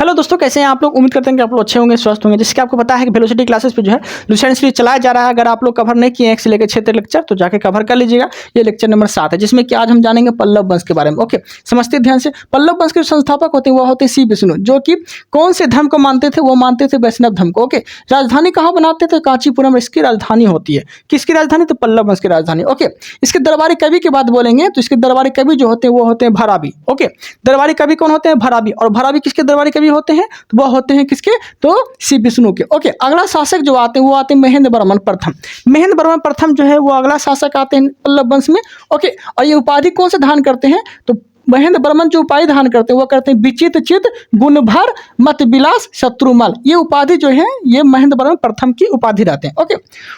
Hello दोस्तों, कैसे हैं आप लोग। उम्मीद करते हैं कि आप लोग अच्छे होंगे, स्वस्थ होंगे। जैसे कि आपको पता है कि वेलोसिटी क्लासेस पे जो है लुसेंट सीरीज चलाया जा रहा है। अगर आप लोग कवर नहीं किए हैं 1 से लेकर 6 तक लेक्चर, तो जाके कवर कर लीजिएगा। ये लेक्चर नंबर 7 है, जिसमें कि आज हम जानेंगे पल्लव वंश के बारे में। ओके, समझते ध्यान से। पल्लव वंश के संस्थापक होते हैं वो होते हैं श्री विष्णु, जो कि कौन से धर्म को मानते थे, वो मानते थे वैष्णव धर्म को। ओके, राजधानी कहाँ बनाते थे, कांचीपुरम इसकी राजधानी होती है। किसकी राजधानी, तो पल्लव वंश की राजधानी। ओके, इसके दरबारी कवि की बात बोलेंगे तो इसके दरबारी कवि जो होते हैं वो होते हैं भरावी। ओके, दरबारी कवि कौन होते हैं, भरावी। और भरावी किसके दरबारी कवि होते हैं, तो वो होते हैं किसके, तो श्री विष्णु के। ओके, अगला शासक जो आते हैं वो आते हैं महेंद्र वर्मन प्रथम। महेंद्र वर्मन प्रथम जो है वो अगला शासक आते हैं पल्लव वंश में। ओके, और ये उपाधि कौन से धारण करते हैं, तो महेंद्र वर्मन जो उपाधि धारण करते हैं वो करते हैं विचित चित गुणभर मत विलास शत्रुमल। ये उपाधि जो है ये महेंद्र वर्मन प्रथम की उपाधि रहते हैं। ओके,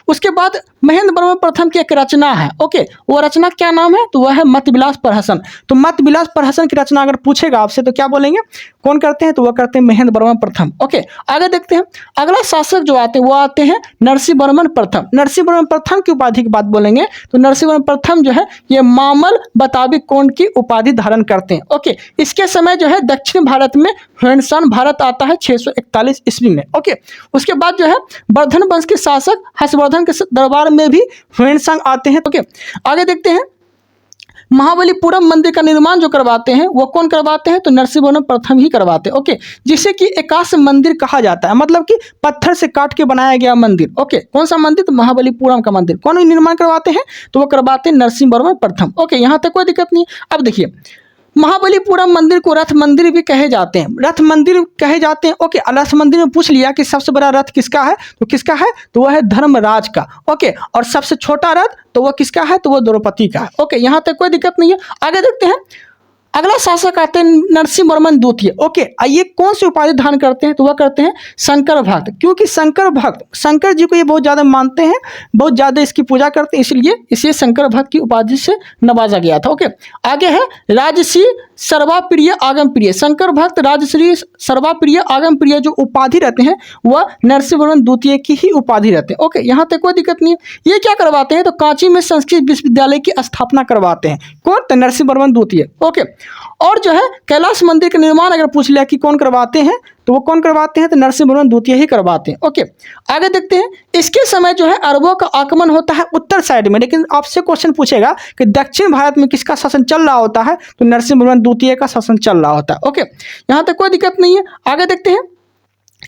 उसके बाद महेंद्र वर्मन प्रथम की एक रचना है। ओके, वो रचना क्या नाम है, तो वह है मत विलास प्रहसन। तो मत विलास प्रहसन की रचना अगर पूछेगा आपसे तो क्या बोलेंगे, कौन करते हैं, तो वह करते हैं महेंद्र वर्मन प्रथम। ओके, आगे देखते हैं। अगला शासक जो आते हैं वो आते हैं नरसिंह वर्मन प्रथम। नरसिंह वर्मन प्रथम की उपाधि की बात बोलेंगे तो नरसिंह वर्मन प्रथम जो है ये मामल बताबी कोण की उपाधि धारण करते हैं। ओके, इसके समय जो है दक्षिण भारत में ह्वेनसान भारत आता है 641 ईस्वी में। ओके, उसके बाद जो है वर्धन वंश के शासक हर्षवर्धन के दरबार में भी ह्वेनसांग आते हैं। ओके, आगे देखते हैं। महाबलीपुरम मंदिर का निर्माण जो करवाते हैं वो कौन करवाते हैं, तो नरसिंह वर्मन प्रथम ही करवाते हैं। ओके, जिसे कि एकाश मंदिर कहा जाता है, मतलब कि पत्थर से काट के बनाया गया मंदिर। ओके, कौन सा मंदिर, तो महाबलीपुरम का मंदिर। कौन निर्माण करवाते हैं, तो वो करवाते हैं नरसिंह वर्मन प्रथम। ओके, यहाँ तक कोई दिक्कत नहीं। अब देखिए, महाबलीपुरम मंदिर को रथ मंदिर भी कहे जाते हैं, रथ मंदिर कहे जाते हैं। ओके, रथ मंदिर में पूछ लिया कि सबसे बड़ा रथ किसका है, तो किसका है, तो वह है धर्मराज का। ओके, और सबसे छोटा रथ तो वह किसका है, तो वह द्रौपदी का है। ओके, यहाँ तक कोई दिक्कत नहीं है। आगे देखते हैं। अगला शासक आते हैं नरसिंह वर्मन द्वितीय। ओके, ये कौन सी उपाधि धारण करते हैं, तो वह करते हैं शंकर भक्त। क्योंकि शंकर भक्त शंकर जी को ये बहुत ज़्यादा मानते हैं, बहुत ज़्यादा इसकी पूजा करते हैं, इसलिए इसे शंकर भक्त की उपाधि से नवाजा गया था। ओके, आगे है राजश्री सर्वाप्रिय आगम प्रिय। शंकर भक्त राजश्री सर्वाप्रिय आगम प्रिय जो उपाधि रहते हैं वह नरसिंह वर्मन द्वितीय की ही उपाधि रहते हैं। ओके, यहाँ तक कोई दिक्कत नहीं है। ये क्या करवाते हैं, तो कांची में संस्कृत विश्वविद्यालय की स्थापना करवाते हैं। कौन, तो नरसिंह वर्मन द्वितीय। ओके, और जो है कैलाश मंदिर का निर्माण अगर पूछ लिया कि कौन करवाते हैं, तो वो कौन करवाते हैं, तो नरसिंह वर्मन द्वितीय ही करवाते हैं। ओके, आगे देखते हैं। इसके समय जो है अरबों का आगमन होता है उत्तर साइड में, लेकिन आपसे क्वेश्चन पूछेगा कि दक्षिण भारत में किसका शासन चल रहा होता है, तो नरसिंह वर्मन द्वितीय का शासन चल रहा होता है। ओके, यहाँ तक कोई दिक्कत नहीं है। आगे देखते हैं।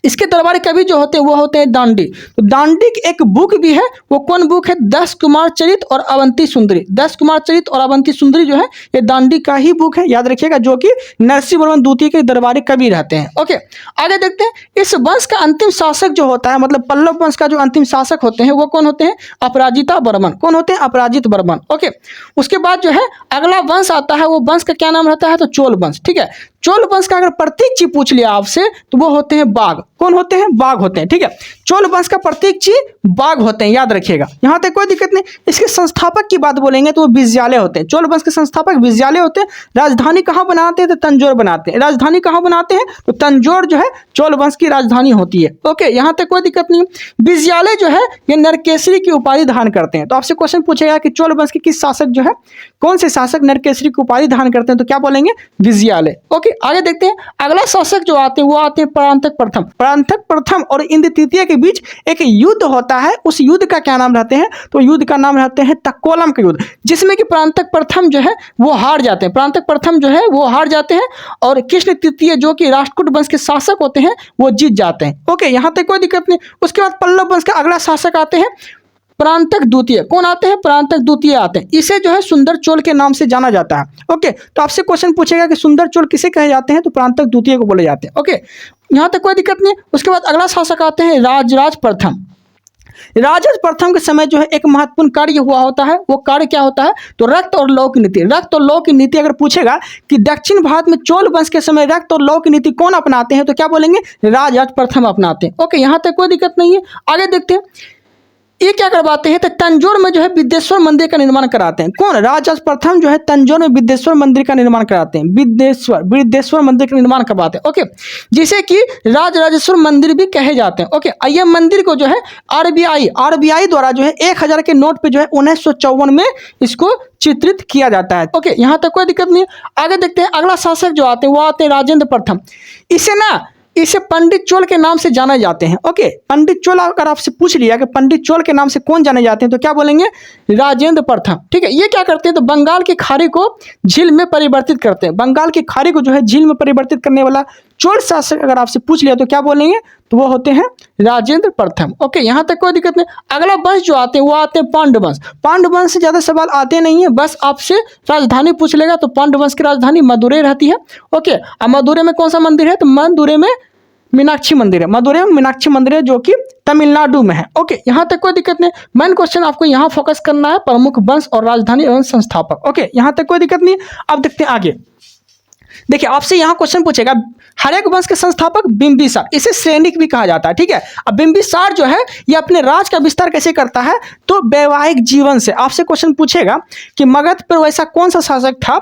इसके दरबारी कवि जो होते हैं वो होते हैं दांडी। तो दांडी की एक बुक भी है, वो कौन बुक है, 10 कुमार चरित और अवंती सुंदरी। 10 कुमार चरित और अवंती सुंदरी जो है ये दांडी का ही बुक है, याद रखिएगा, जो कि नरसिंह वर्मन द्वितीय के दरबारी कवि रहते हैं। ओके, आगे देखते हैं। इस वंश का अंतिम शासक जो होता है, मतलब पल्लव वंश का जो अंतिम शासक होते हैं वो कौन होते हैं, अपराजिता वर्मन। कौन होते हैं, अपराजित वर्मन। ओके, उसके बाद जो है अगला वंश आता है, वो वंश का क्या नाम रहता है, तो चोल वंश। ठीक है, चोल वंश का अगर प्रतीक चिन्ह पूछ लिया आपसे तो वो होते हैं बाघ। कौन होते हैं, बाघ होते हैं। ठीक है, चोल वंश का प्रतीक चिन्ह बाघ होते हैं, याद रखिएगा। यहाँ तक कोई दिक्कत नहीं। इसके संस्थापक की बात बोलेंगे तो वो विजयालय होते हैं। चोल वंश के संस्थापक विजयालय होते हैं। राजधानी कहाँ बनाते हैं, तो तंजौर बनाते हैं। राजधानी कहाँ बनाते हैं, तो तंजौर जो है चोल वंश की राजधानी होती है। ओके, यहाँ तक कोई दिक्कत नहीं। विजयालय जो है ये नरकेसरी की उपाधि धारण करते हैं। तो आपसे क्वेश्चन पूछेगा कि चोल वंश के किस शासक जो है, कौन से शासक नरकेसरी की उपाधि धारण करते हैं, तो क्या बोलेंगे, विजयालय। ओके, आगे देखते हैं। अगला शासक जो आते हैं वो आते हैं परांतक प्रथम। परांतक प्रथम और इंद्र तृतीय के बीच एक युद्ध होता है। उस युद्ध का क्या नाम रहते हैं, तो युद्ध का नाम रहते हैं तक्कोलम का युद्ध, जिसमें कि परांतक प्रथम जो है वो हार जाते हैं। परांतक प्रथम जो है वो हार जाते हैं और कृष्ण तृतीय जो कि राष्ट्रकूट वंश के शासक होते हैं वो जीत जाते हैं। ओके, यहाँ तक कोई दिक्कत नहीं। उसके बाद पल्लव वंश का अगला शासक आते हैं परांतक द्वितीय। कौन आते हैं, परांतक द्वितीय आते हैं। इसे जो है सुंदर चोल के नाम से जाना जाता है। ओके, तो आपसे क्वेश्चन पूछेगा कि सुंदर चोल किसे कहे जाते हैं, तो परांतक द्वितीय को बोले जाते हैं। ओके, यहाँ तक कोई दिक्कत नहीं। उसके बाद अगला शासक आते हैं राजराज प्रथम। राजराज प्रथम के समय जो है एक महत्वपूर्ण कार्य हुआ होता है। वो कार्य क्या होता है, तो रक्त और लौ की नीति। रक्त और लौ की नीति अगर पूछेगा कि दक्षिण भारत में चोल वंश के समय रक्त और लौ की नीति कौन अपनाते हैं, तो क्या बोलेंगे, राजराज प्रथम अपनाते हैं। ओके, यहाँ तक कोई दिक्कत नहीं है। आगे देखते हैं। ये क्या करवाते हैं, तो तंजौर में जो है विद्येश्वर मंदिर का निर्माण कराते हैं। कौन, राजराज प्रथम जो है तंजौर में विद्येश्वर मंदिर का निर्माण कराते हैं। विद्येश्वर मंदिर का निर्माण करवाते हैं। ओके, जिसे कि राजराजेश्वर मंदिर भी कहे जाते हैं। ओके, ये मंदिर को जो है आरबीआई द्वारा जो है 1000 के नोट पे जो है 1954 में इसको चित्रित किया जाता है। ओके, यहाँ तक कोई दिक्कत नहीं है। आगे देखते हैं। अगला शासक जो आते हैं वो आते हैं राजेंद्र प्रथम। इसे ना इसे पंडित चोल के नाम से जाने जाते हैं। ओके, पंडित चोल अगर आपसे पूछ लिया कि पंडित चोल के नाम से कौन जाने जाते हैं तो क्या बोलेंगे? राजेंद्र प्रथम। ठीक है, ये क्या करते हैं तो बंगाल की खाड़ी को झील में परिवर्तित करते हैं। बंगाल की खाड़ी को जो है झील में परिवर्तित करने वाला चोल शासक अगर आपसे पूछ लिया तो क्या बोलेंगे? तो वो होते हैं राजेंद्र प्रथम। ओके, यहाँ तक कोई दिक्कत नहीं। अगला वंश जो आते हैं वो आते हैं पांडु वंश। पांडु वंश से ज्यादा सवाल आते नहीं है, बस आपसे राजधानी पूछ लेगा तो पांडु वंश की राजधानी मदुरै रहती है। ओके, अब मदुरै में कौन सा मंदिर है? तो मदुरै में मीनाक्षी मंदिर है। मदुरै में मीनाक्षी मंदिर है जो कि तमिलनाडु में है। ओके, यहाँ तक कोई दिक्कत नहीं। मेन क्वेश्चन आपको यहाँ फोकस करना है, प्रमुख वंश और राजधानी एवं संस्थापक। ओके, यहाँ तक कोई दिक्कत नहीं। अब देखते हैं आगे। देखिए, आपसे यहाँ क्वेश्चन पूछेगा हर्यक वंश के संस्थापक बिंबिसार, इसे सैनिक भी कहा जाता है। ठीक है, अब बिंबिसार जो है ये अपने राज का विस्तार कैसे करता है? तो वैवाहिक जीवन से। आपसे क्वेश्चन पूछेगा कि मगध पर वैसा कौन सा शासक था,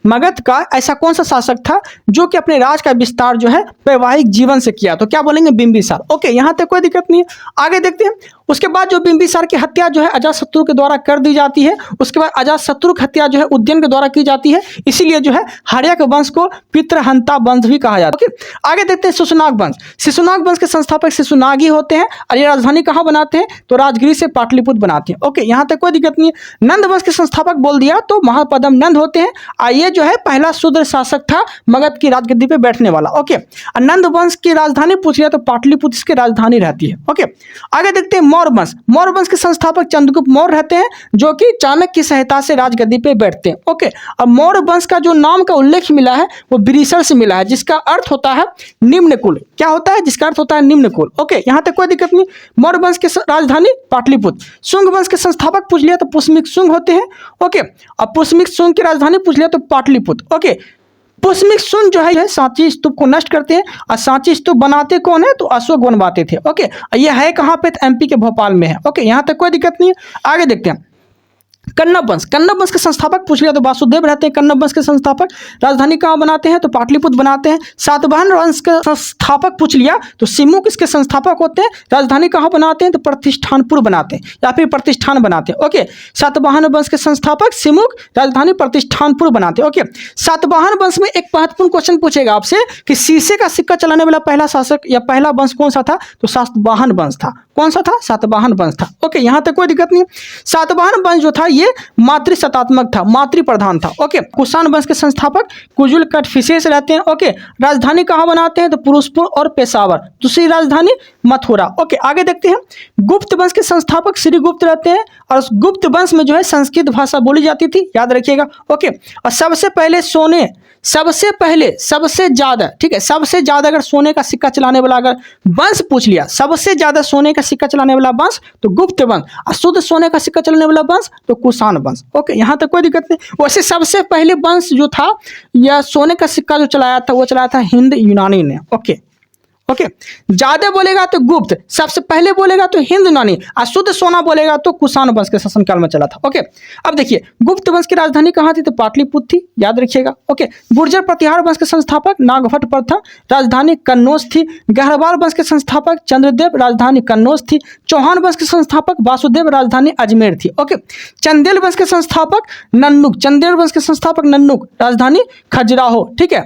मगध का ऐसा कौन सा शासक था जो कि अपने राज का विस्तार जो है वैवाहिक जीवन से किया? तो क्या बोलेंगे? बिंबिसार। ओके, यहाँ तक कोई दिक्कत नहीं है। आगे देखते हैं। उसके बाद जो बिंबिसार की हत्या जो है अजातशत्रु के द्वारा कर दी जाती है। उसके बाद अजातशत्रु की हत्या जो है उद्यन के द्वारा की जाती है, इसीलिए जो है हर्यक वंश को पितृहंता वंश भी कहा जाता है। ओके, आगे देखते हैं शिशुनाग वंश। शिशुनाग वंश के संस्थापक शिशुनागी होते हैं और ये राजधानी कहाँ बनाते हैं? तो राजगिरी से पाटलिपुत्र बनाते हैं। ओके, यहाँ तक कोई दिक्कत नहीं है। नंद वंश के संस्थापक बोल दिया तो महापद्म नंद होते हैं और ये जो है पहला शूद्र शासक था मगध की राजगद्दी पे बैठने वाला। ओके, और नंद वंश की राजधानी पूछ लिया तो पाटलिपुत्र इसकी राजधानी रहती है। ओके, आगे देखते हैं मौर्य वंश। मौर्य वंश के संस्थापक चंद्रगुप्त मौर्य रहते हैं जो कि चाणक्य की सहायता से राजगद्दी पे बैठते हैं। ओके, अब मौर्य वंश का जो नाम का उल्लेख मिला है वो विरीसर से मिला है, जिसका अर्थ होता है निम्न कुल। क्या होता है? जिसका अर्थ होता है निम्न कुल। ओके, यहाँ तक कोई दिक्कत नहीं। मौर्य वंश की राजधानी पाटलिपुत्र। शुंग वंश के संस्थापक पूछ लिया तो पुष्यमिक शुंग होते हैं। ओके, अब पुष्यमिक शुंग की राजधानी पूछ लिया तो पाटलिपुत्र। ओके, पुष्यमिक शुंग जो है सांची स्तूप को नष्ट करते हैं और सांची स्तूप बनाते कौन है? तो अशोक बनवाते थे। ओके, ये है कहाँ पे? तो एमपी के भोपाल में है। ओके, यहाँ तक कोई दिक्कत नहीं है। आगे देखते हैं। कन्नव वंश। कन्नव वंश के संस्थापक पूछ लिया तो वासुदेव रहते हैं। कन्नव वंश के संस्थापक राजधानी कहाँ बनाते हैं? तो पाटलिपुत्र बनाते हैं। सातवाहन वंश के संस्थापक पूछ लिया तो सिमुक इसके संस्थापक होते हैं। राजधानी कहाँ बनाते हैं? तो प्रतिष्ठानपुर बनाते हैं या फिर प्रतिष्ठान बनाते हैं। ओके, सातवाहन वंश के संस्थापक सिमुक, राजधानी प्रतिष्ठानपुर बनाते हैं। ओके, सातवाहन वंश में एक महत्वपूर्ण क्वेश्चन पूछेगा आपसे कि शीशे का सिक्का चलाने वाला पहला शासक या पहला वंश कौन सा था? तो सातवाहन वंश था। कौन सा था? सातवाहन वंश था। ओके, यहाँ तक कोई दिक्कत नहीं। सातवाहन वंश जो था ये मातृ सत्तात्मक था, मातृ प्रधान था। ओके, कुषाण वंश के संस्थापक कुजुल कटफिसेस रहते हैं। ओके, राजधानी कहाँ बनाते हैं? तो पुरुषपुर और पेशावर। दूसरी राजधानी मथुरा। ओके, आगे देखते हैं। गुप्त वंश के संस्थापक श्रीगुप्त रहते हैं और गुप्त वंश में जो है संस्कृत भाषा बोली जाती थी, याद रखिएगा। ओके, और सबसे पहले सोने, सबसे पहले सबसे ज्यादा, ठीक है, सबसे ज्यादा अगर सोने का सिक्का चलाने वाला अगर वंश पूछ लिया, सबसे ज्यादा सोने का सिक्का चलाने वाला वंश तो गुप्त वंश, और शुद्ध सोने का सिक्का चलाने वाला वंश तो कुषाण वंश। ओके, यहाँ तक कोई दिक्कत नहीं। वैसे सबसे पहले वंश जो था या सोने का सिक्का जो चलाया था वो चलाया था हिंद यूनानी ने। ओके, ओके, ज्यादा बोलेगा तो गुप्त, सबसे पहले बोलेगा तो हिंद यूनानी, और शुद्ध सोना बोलेगा तो कुषाण वंश के शासनकाल में चला था। ओके, अब देखिए गुप्त वंश की राजधानी कहाँ थी? तो पाटलिपुत्र थी, याद रखिएगा। ओके, गुर्जर प्रतिहार वंश के संस्थापक नागभट्ट प्रथम, राजधानी कन्नौज थी। गहरवाल वंश के संस्थापक चंद्रदेव, राजधानी कन्नौज थी। चौहान वंश के संस्थापक वासुदेव, राजधानी अजमेर थी। ओके, चंदेल वंश के संस्थापक नन्नुक, चंदेल वंश के संस्थापक नन्नुक, राजधानी खजुराहो। ठीक है,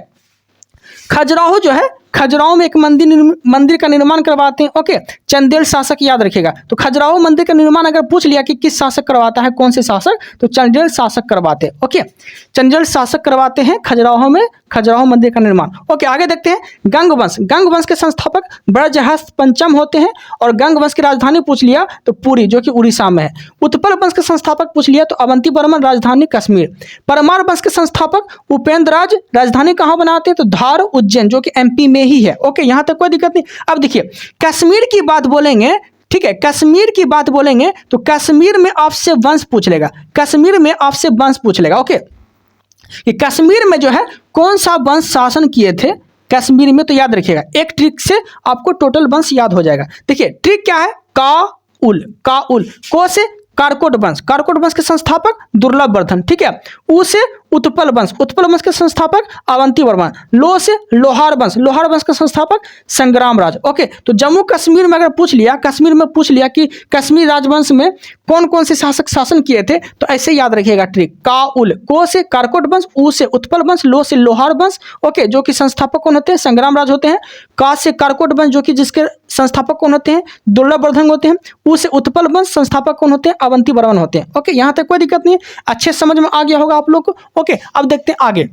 खजुराहो जो है, खजुराहो में एक मंदिर का निर्माण करवाते हैं। ओके, चंदेल शासक, याद रखिएगा। तो खजुराहो मंदिर का निर्माण अगर पूछ लिया कि किस शासक करवाता है, कौन से शासक, तो चंदेल शासक करवाते हैं। ओके, चंदेल शासक करवाते हैं खजुराहो में खजुराहो मंदिर का निर्माण। ओके, आगे देखते हैं। गंग वंश, गंग वंश के संस्थापक ब्रजहस्त पंचम होते हैं और गंग वंश की राजधानी पूछ लिया तो पुरी जो कि उड़ीसा में है। उत्पल वंश के संस्थापक पूछ लिया तो अवंती वर्मन, राजधानी कश्मीर। परमार वंश के संस्थापक उपेंद्र राज, राजधानी कहाँ बनाते हैं? तो धार, उज्जैन जो कि एमपी में ही है। ओके, यहाँ तक कोई दिक्कत नहीं। अब देखिए कश्मीर की बात बोलेंगे, ठीक है, कश्मीर की बात बोलेंगे तो कश्मीर में आपसे वंश पूछ लेगा, कश्मीर में आपसे वंश पूछ लेगा। ओके, कि कश्मीर में जो है कौन सा वंश शासन किए थे कश्मीर में, तो याद रखिएगा। एक ट्रिक से आपको टोटल वंश याद हो जाएगा। देखिए ट्रिक क्या है? काउल, काउल, को से कारकोट वंश, कारकोट वंश के संस्थापक दुर्लभ वर्धन, ठीक है। ऊ से उत्पल वंश, उत्पल वंश के संस्थापक अवंती वर्मा। लो से लोहार वंश, लोहार वंश के संस्थापक संग्राम राज। ओके, तो जम्मू कश्मीर में अगर पूछ लिया, कश्मीर में पूछ लिया कि कश्मीर राजवंश में कौन कौन से शासक शासन किए थे, तो ऐसे याद रखिएगा ट्रिक। काउल, को से कारकोट वंश, ऊ से उत्पल वंश, लो से लोहार वंश, ओके, जो कि संस्थापक कौन होते हैं, संग्राम राज होते हैं। का से कारकोट वंश, जो कि जिसके संस्थापक कौन होते हैं, दुर्लभ वर्धन होते हैं। ऊ से उत्पल वंश, संस्थापक कौन होते हैं, अवंती वर्मन होते हैं। ओके, यहाँ तक कोई दिक्कत नहीं है, अच्छे समझ में आ गया होगा आप लोग को। ओके, अब देखते हैं आगे।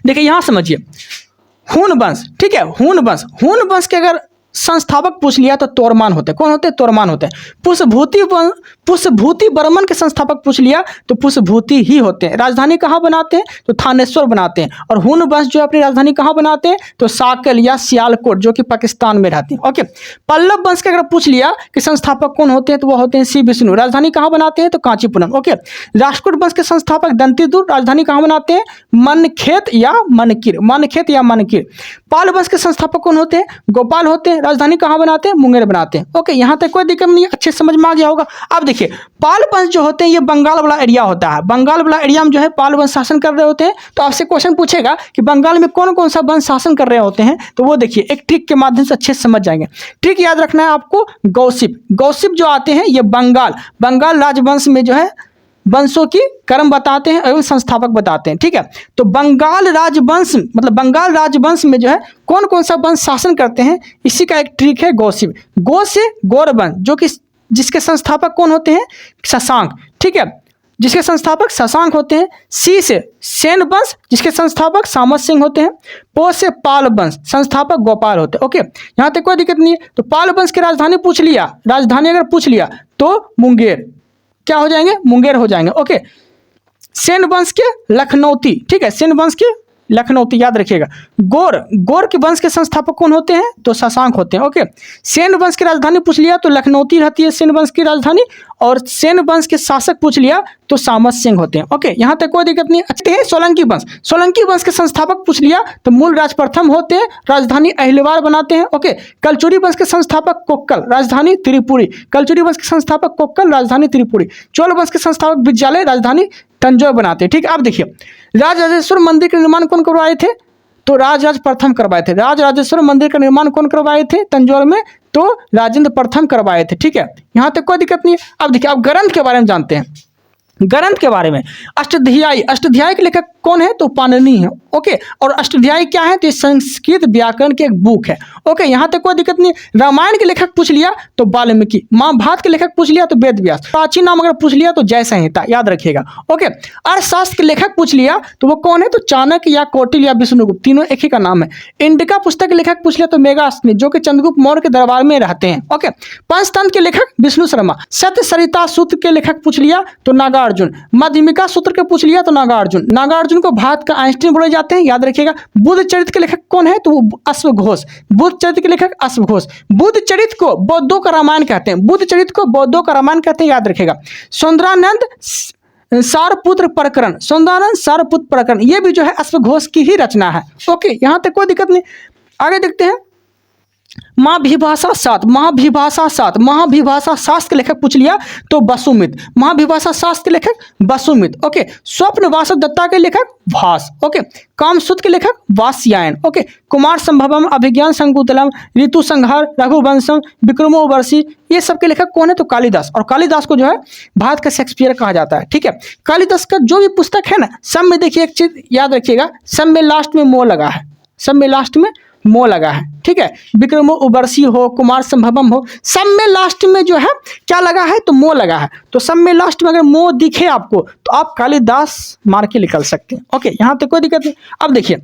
देखिए यहां समझिए, हून वंश, ठीक है, हून वंश, हून वंश के अगर संस्थापक पूछ लिया तो तोरमान होते हैं। कौन होते हैं, तोरमान होते हैं। पुष्पभूति वर्मन के संस्थापक पूछ लिया तो पुष्पभूति ही होते हैं। राजधानी कहाँ बनाते हैं, तो थानेश्वर बनाते हैं। और हून वंश जो अपनी राजधानी कहाँ बनाते हैं, तो साकल या सियालकोट, जो कि पाकिस्तान में रहती है। ओके, पल्लव वंश के अगर पूछ लिया कि संस्थापक कौन होते हैं, तो वो होते हैं श्री विष्णु। राजधानी कहाँ बनाते हैं, तो कांचीपुरम। ओके, राष्ट्रकूट वंश के संस्थापक दंतीदुर, राजधानी कहाँ बनाते हैं, मनखेत या मनकीर, मनखेत या मनकीर। पाल वंश के संस्थापक कौन होते हैं, गोपाल होते हैं। राजधानी कहाँ बनाते हैं, मुंगेर बनाते हैं। ओके, यहाँ तक कोई दिक्कत नहीं है, अच्छे समझ में आ गया होगा। अब देखिए, पाल वंश जो होते हैं ये बंगाल वाला एरिया होता है। बंगाल वाला एरिया में जो है पाल वंश शासन कर रहे होते हैं। तो आपसे क्वेश्चन पूछेगा कि बंगाल में कौन कौन सा वंश शासन कर रहे होते हैं, तो वो देखिए एक ट्रिक के माध्यम से अच्छे से समझ जाएंगे। ट्रिक याद रखना है आपको, गौसिप, गौसिप जो आते हैं ये बंगाल राजवंश में जो है वंशों की क्रम बताते हैं एवं संस्थापक बताते हैं, ठीक है। तो बंगाल राजवंश मतलब बंगाल राजवंश में जो है कौन कौन सा वंश शासन करते हैं, इसी का एक ट्रिक है गौसिप। गो से गौर वंश, जो कि जिसके संस्थापक कौन होते हैं, शशांक, ठीक है, जिसके संस्थापक शशांक होते हैं। सी से सेन वंश, जिसके संस्थापक सामत सिंह होते हैं। पो से पाल वंश, संस्थापक गोपाल होते हैं। ओके, यहाँ तक कोई दिक्कत नहीं है। तो पाल वंश की राजधानी पूछ लिया, राजधानी अगर पूछ लिया तो मुंगेर, क्या हो जाएंगे, मुंगेर हो जाएंगे। ओके, सेन वंश के लखनौती, ठीक है, सेन वंश के लखनौती याद रखिएगा। गोर के वंश के संस्थापक कौन होते हैं, तो शशांक होते हैं। ओके, सेन वंश की राजधानी पूछ लिया तो लखनौती रहती है सेन वंश की राजधानी, और सेन वंश के शासक पूछ लिया तो सामत सिंह होते हैं। ओके, यहाँ तक कोई दिक्कत नहीं। अच्छे हैं सोलंकी वंश, सोलंकी वंश के संस्थापक पूछ लिया तो मूल राज प्रथम होते हैं, राजधानी अहिलवार बनाते हैं। ओके, कलचुरी वंश के संस्थापक कोक्कल, राजधानी त्रिपुरी, कलचुरी वंश के संस्थापक कोक्कल, राजधानी त्रिपुरी। चोल वंश के संस्थापक विद्यालय, राजधानी तंजौर बनाते हैं। ठीक है, अब देखिए राजराजेश्वर मंदिर का निर्माण कौन करवाए थे, तो राजराज प्रथम करवाए थे। राजराजेश्वर मंदिर का निर्माण कौन करवाए थे तंजौर में, तो राजेंद्र प्रथम करवाए थे। ठीक है, यहाँ तक कोई दिक्कत नहीं है। अब देखिए अब ग्रंथ के बारे में जानते हैं। ग्रंथ के बारे में अष्टाध्यायी, अष्टाध्यायी के लेखक कौन है, तो पाणिनि है। ओके, और अष्टाध्यायी क्या है, तो संस्कृत व्याकरण की एक बुक है। ओके, यहाँ तक कोई दिक्कत नहीं। रामायण के लेखक पूछ लिया तो वाल्मीकि, महाभारत के लेखक पूछ लिया तो वेद व्यास, प्राचीन नाम अगर पूछ लिया तो जय संहिता, याद रखिएगा। ओके, अर्थशास्त्र के लेखक पूछ लिया तो वो कौन है, तो चाणक्य या कौटिल्य या विष्णुगुप्त, तीनों एक ही का नाम है। इंडिका पुस्तक के लेखक पूछ लिया तो मेगास्थनी, जो कि चंद्रगुप्त मौर्य के दरबार में रहते हैं। ओके, पंचतंत्र के लेखक विष्णु शर्मा। सत्य सरिता सूत्र के लेखक पूछ लिया तो नागार्जुन। मध्यमिका सूत्र के पूछ लिया तो नागार्जुन। नागार्जुन को भारत का आइंस्टीन बोले जाते हैं, याद रखिएगा। बुद्ध चरित्र के लेखक कौन है, तो अश्वघोष। बुद्ध चरित्र के लेखक अश्वघोष। बुद्ध चरित्र को बौद्धों का रामायण कहते हैं, बुद्ध चरित्र को बौद्धों का रामायण कहते हैं, याद रखिएगा। सुंदरानंद सारपुत्र प्रकरण, सुंदरानंद सारपुत्र प्रकरण, ये भी जो है अश्वघोष की ही रचना है। ओके, यहां तक कोई दिक्कत नहीं। आगे देखते हैं महाभिभाषा सात, महाभिभाषा सात, महाभिभाषा शास्त्र के लेखक पूछ लिया तो वसुमित, महाभिभाषा शास्त्र के लेखक वसुमित। ओके, स्वप्न वासवदत्ता के लेखक भास। ओके, कामसूत्र के लेखक वात्स्यायन। ओके, कुमार संभवम, अभिज्ञान संकुतलम, ऋतु संहार, रघुवंशम, विक्रमोर्वशी, ये सब के लेखक कौन है, तो कालिदास। और कालिदास को जो है भारत का शेक्सपियर कहा जाता है। ठीक है, कालिदास का जो भी पुस्तक है ना, सब में देखिए एक चीज याद रखिएगा, सब में लास्ट में मो लगा है, सब में लास्ट में मो लगा है। ठीक है, विक्रमो उबरसी हो, कुमार संभवम हो, सब में लास्ट में जो है क्या लगा है, तो मो लगा है। तो सब में लास्ट में अगर मो दिखे आपको तो आप कालिदास मार के निकल सकते हैं। ओके, यहां तक कोई दिक्कत नहीं। अब देखिए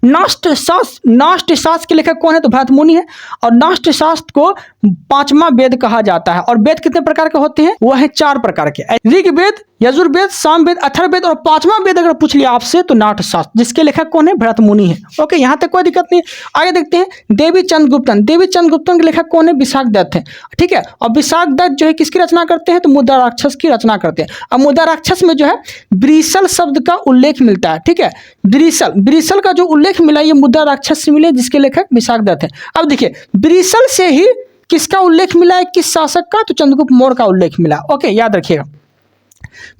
नाट्य शास्त्र के लेखक कौन है, तो भरत मुनि है। और नाट्य शास्त्र को पांचवा वेद कहा जाता है। और वेद कितने प्रकार के होते हैं, वो है 4 प्रकार के, ऋग्वेद, यजुर्वेद, सामवेद, अथर्ववेद, और 5वां वेद अगर पूछ लिया आपसे तो नाट्य शास्त्र, जिसके लेखक कौन है, भरत मुनि है। ओके, यहाँ तक कोई दिक्कत नहीं। आगे देखते हैं देवी चंद्रगुप्तन, देवी चंद्रगुप्तन के लेखक कौन है, विशाख दत्त है। ठीक है, और विशाख दत्त जो है किसकी रचना करते हैं, तो मुद्रा राक्षस की रचना करते हैं। अब मुद्रा राक्षस में जो है ब्रीसल शब्द का उल्लेख मिलता है। ठीक है, ब्रीसल का जो उल्लेख मिला ये मुद्रा राक्षस से मिले, जिसके लेखक विशाख दत्त है। अब देखिए ब्रीसल से ही किसका उल्लेख मिला है, किस शासक का, तो चंद्रगुप्त मौर्य का उल्लेख मिला। ओके, याद रखिएगा।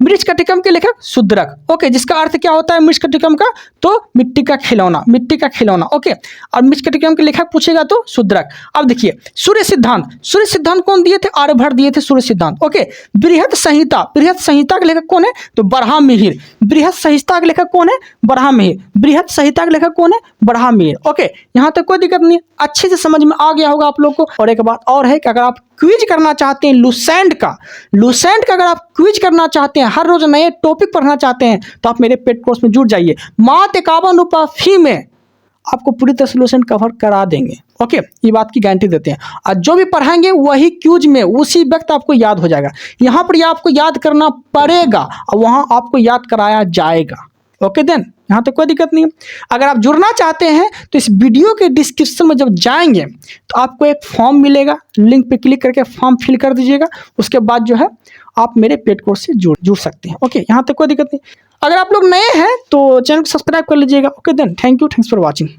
मृच्छकटिकम के लेखक शूद्रक। ओके, जिसका अर्थ क्या होता है मृच्छकटिकम का, तो मिट्टी का खिलौना, मिट्टी का खिलौना। ओके, और मृच्छकटिकम के लेखक पूछेगा तो शूद्रक। अब देखिए सूर्य सिद्धांत, सूर्य सिद्धांत कौन दिए थे, आर्यभट्ट दिए थे सूर्य सिद्धांत। ओके, बृहत संहिता, बृहत संहिता के लेखक कौन है, तो बरहामिहिर। बृहत संहिता के लेखक कौन है, बरहामिहिर। बृहत संहिता के लेखक कौन है, बरहामिहिर। ओके, यहाँ तक कोई दिक्कत नहीं है, अच्छे से समझ में आ गया होगा आप लोग को। और एक बात और है कि अगर आप क्विज करना चाहते हैं लुसेंट का अगर आप क्विज करना चाहते हैं, हर रोज नए टॉपिक पढ़ना चाहते हैं, तो आप मेरे पेड कोर्स में जुड़ जाइए। मात्र 51 रुपये फी में आपको पूरी तरह से लुसेंट कवर करा देंगे। ओके, ये बात की गारंटी देते हैं। और जो भी पढ़ाएंगे वही क्यूज में उसी वक्त आपको याद हो जाएगा। यहाँ पर आपको याद करना पड़ेगा और वहाँ आपको याद कराया जाएगा। ओके देन, यहाँ तक कोई दिक्कत नहीं है। अगर आप जुड़ना चाहते हैं तो इस वीडियो के डिस्क्रिप्शन में जब जाएंगे तो आपको एक फॉर्म मिलेगा, लिंक पे क्लिक करके फॉर्म फिल कर दीजिएगा। उसके बाद जो है आप मेरे पेड कोर्स से जुड़ सकते हैं। ओके, यहाँ तक कोई दिक्कत नहीं। अगर आप लोग नए हैं तो चैनल को सब्सक्राइब कर लीजिएगा। Okay then, thank you, thanks for watching.